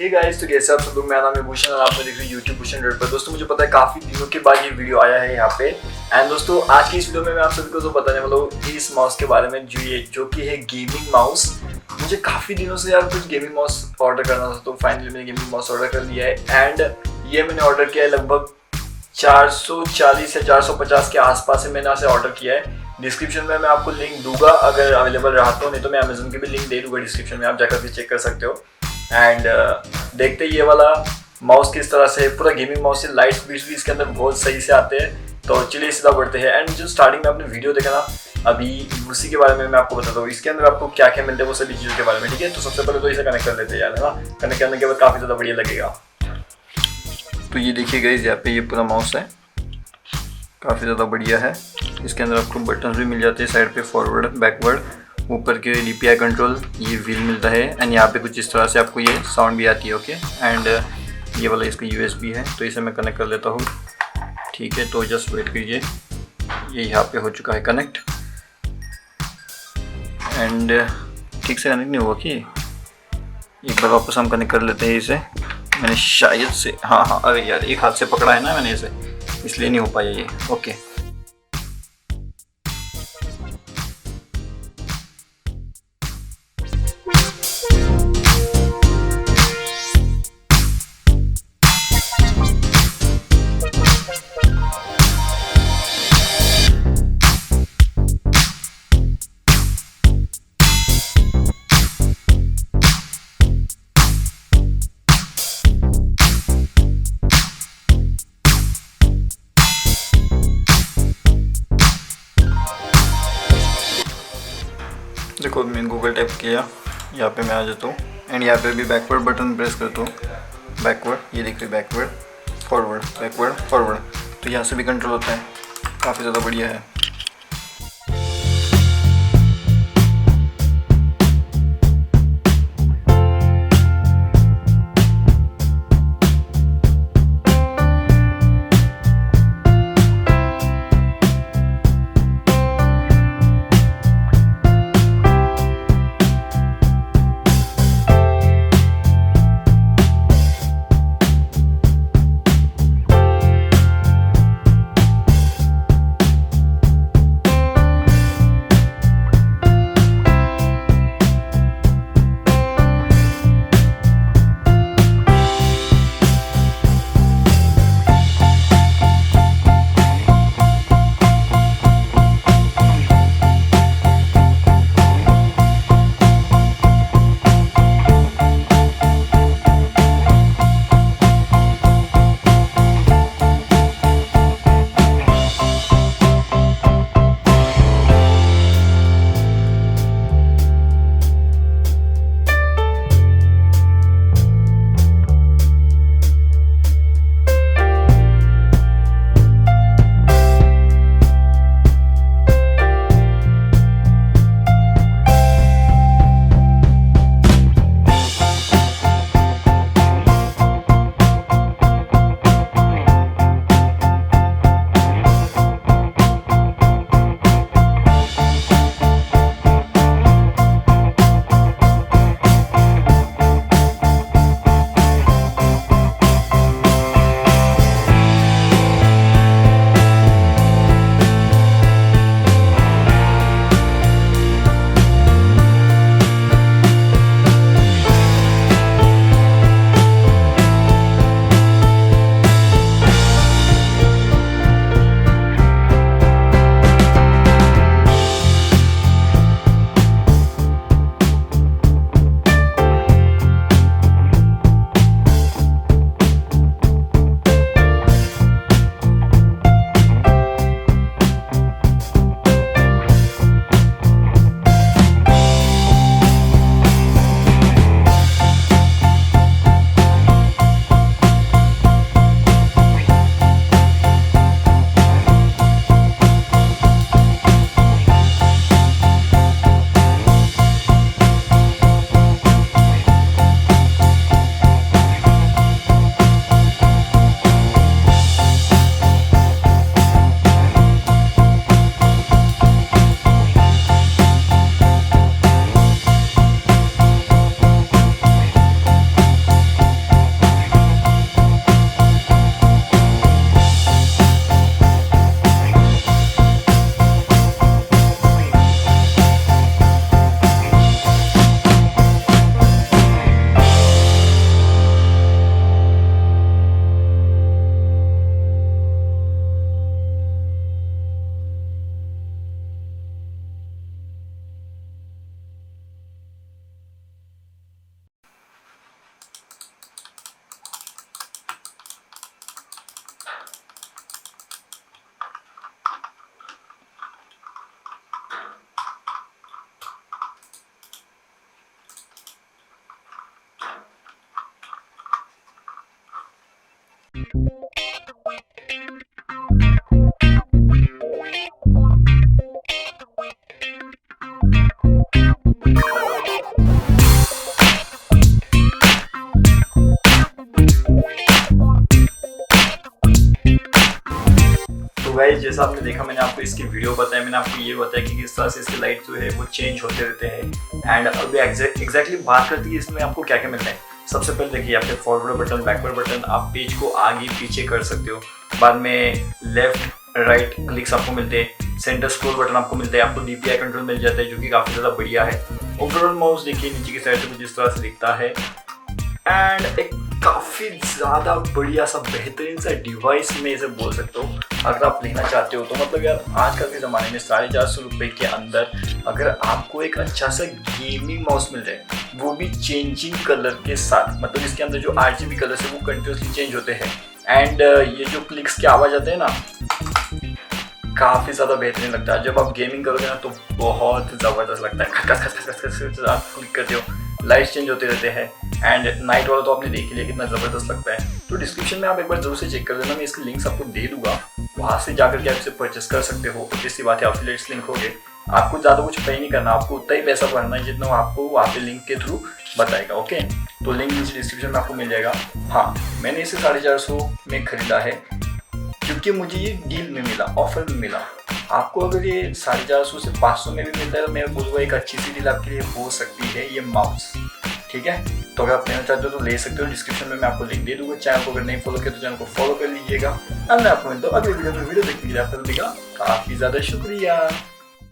Hey guys, तो कैसे आप सब लोग। मेरा नाम है भूषण और आपने देख रहे यूट्यूब भूषण रेड पर। दोस्तों मुझे पता है काफ़ी दिनों के बाद ये वीडियो आया है यहाँ पे। एंड दोस्तों आज की इस वीडियो में मैं आप सभी को तो बताने वाला हूँ इस माउस के बारे में जो कि है गेमिंग माउस। मुझे काफ़ी दिनों से यार कुछ गेमिंग माउस ऑर्डर करना था, तो फाइनली मैंने गेमिंग माउस ऑर्डर कर लिया है। एंड ये मैंने ऑर्डर किया है लगभग 440 या 450 के आसपास से मैंने इसे ऑर्डर किया है। डिस्क्रिप्शन में मैं आपको लिंक दूंगा अगर अवेलेबल रहा तो, नहीं तो मैं अमेजोन की भी लिंक दे दूंगा डिस्क्रिप्शन में, आप जाकर के चेक कर सकते हो। एंड देखते ये वाला माउस किस तरह से, पूरा गेमिंग माउस से लाइट्स बीट्स भी इसके अंदर बहुत सही से आते हैं। तो चलिए सीधा बढ़ते हैं। एंड जो स्टार्टिंग में आपने वीडियो देखा ना, अभी उसी के बारे में मैं आपको बताता हूँ इसके अंदर आपको क्या क्या मिलता है, वो सभी चीज़ों के बारे में। ठीक है, तो सबसे पहले तो इसे कनेक्ट कर लेते हैं यार, है ना। कनेक्ट करने के बाद काफ़ी ज़्यादा बढ़िया लगेगा। तो ये देखिए गाइस, यहाँ पे ये पूरा माउस है, काफ़ी ज़्यादा बढ़िया है। इसके अंदर आपको बटन्स भी मिल जाते हैं साइड पे, फॉरवर्ड बैकवर्ड, ऊपर के DPI कंट्रोल, ये व्हील मिलता है। एंड यहाँ पे कुछ इस तरह से आपको ये साउंड भी आती है। ओके, एंड ये वाला इसका USB है, तो इसे मैं कनेक्ट कर लेता हूँ। ठीक है, तो जस्ट वेट कीजिए, ये यहाँ पे हो चुका है कनेक्ट। एंड ठीक से कनेक्ट नहीं हुआ कि एक बार वापस हम कनेक्ट कर लेते हैं इसे। मैंने शायद से हाँ, अरे यार एक हाथ से पकड़ा है ना मैंने इसे, इसलिए नहीं हो पाया ये। ओके, देखो मैंने गूगल टाइप किया, यहाँ पे मैं आ जाता हूँ। एंड यहाँ पे भी बैकवर्ड बटन प्रेस करता हूँ, बैकवर्ड, ये दिख रही बैकवर्ड, फॉरवर्ड, बैकवर्ड, फॉरवर्ड। तो यहाँ से भी कंट्रोल होता है, काफ़ी ज़्यादा बढ़िया है। गाइस जैसा आपने देखा, मैंने आपको इसकी वीडियो बताया, मैंने आपको ये बताया कि किस तरह से इसकी लाइट जो है वो चेंज होते रहते हैं। एंड अभी एग्जैक्टली बात करती है इसमें आपको क्या क्या मिलता है। सबसे पहले देखिए, आपके फॉरवर्ड बटन, बैकवर्ड बटन, आप पेज को आगे पीछे कर सकते हो। बाद में लेफ्ट राइट क्लिक्स आपको मिलते हैं, सेंटर स्क्रॉल बटन आपको मिलता है, आपको DPI कंट्रोल मिल जाता है जो कि काफ़ी ज़्यादा बढ़िया है। ओवरऑल माउस देखिए नीचे की साइड से कुछ इस तरह से दिखता है। एंड एक काफ़ी ज़्यादा बढ़िया सा बेहतरीन सा डिवाइस में इसे बोल सकते हो अगर आप लेना चाहते हो तो। मतलब यार आजकल के ज़माने में 450 रुपये के अंदर अगर आपको एक अच्छा सा गेमिंग माउस मिल जाए, वो भी चेंजिंग कलर के साथ, मतलब इसके अंदर जो RGB कलर है वो कंटिन्यूसली चेंज होते हैं। एंड ये जो क्लिक्स के आवाज़ आते हैं ना, काफ़ी ज़्यादा बेहतरीन लगता है। जब आप गेमिंग करोगे ना तो बहुत ज़बरदस्त लगता है। खस खस खस खस खस आप क्लिक करते हो, लाइट्स चेंज होते रहते हैं। एंड नाइट वाला तो आपने देख लिया कितना ज़बरदस्त लगता है। तो डिस्क्रिप्शन में आप एक बार जरूर से चेक कर देना, मैं इसके लिंक्स आपको दे दूंगा, वहाँ से जाकर के आप इसे परचेस कर सकते हो। और किसी बात है एफिलिएट्स लिंक हो गए, आपको ज़्यादा कुछ पे नहीं करना, आपको उतना ही पैसा भरना है जितना आपको वहाँ पे लिंक के थ्रू बताएगा। ओके, तो लिंक नीचे डिस्क्रिप्शन में आपको मिल जाएगा। हाँ, मैंने इसे 450 में खरीदा है क्योंकि मुझे ये डील में मिला, ऑफर में मिला। आपको अगर ये 450 से 500 में भी मिलता है तो मैं बोलूँगा एक अच्छी सी डील आपके लिए हो सकती है ये माउस। ठीक है, तो अगर आप लेना चाहते हो तो ले सकते हो। डिस्क्रिप्शन में मैं आपको लिंक दे दूंगा। चैनल को अगर नहीं फॉलो किया तो चैनल को फॉलो कर लीजिएगा। अब मैं आपको मिलता हूँ अगले वीडियो में। वीडियो देखने के लिए आपका काफ़ी ज़्यादा शुक्रिया।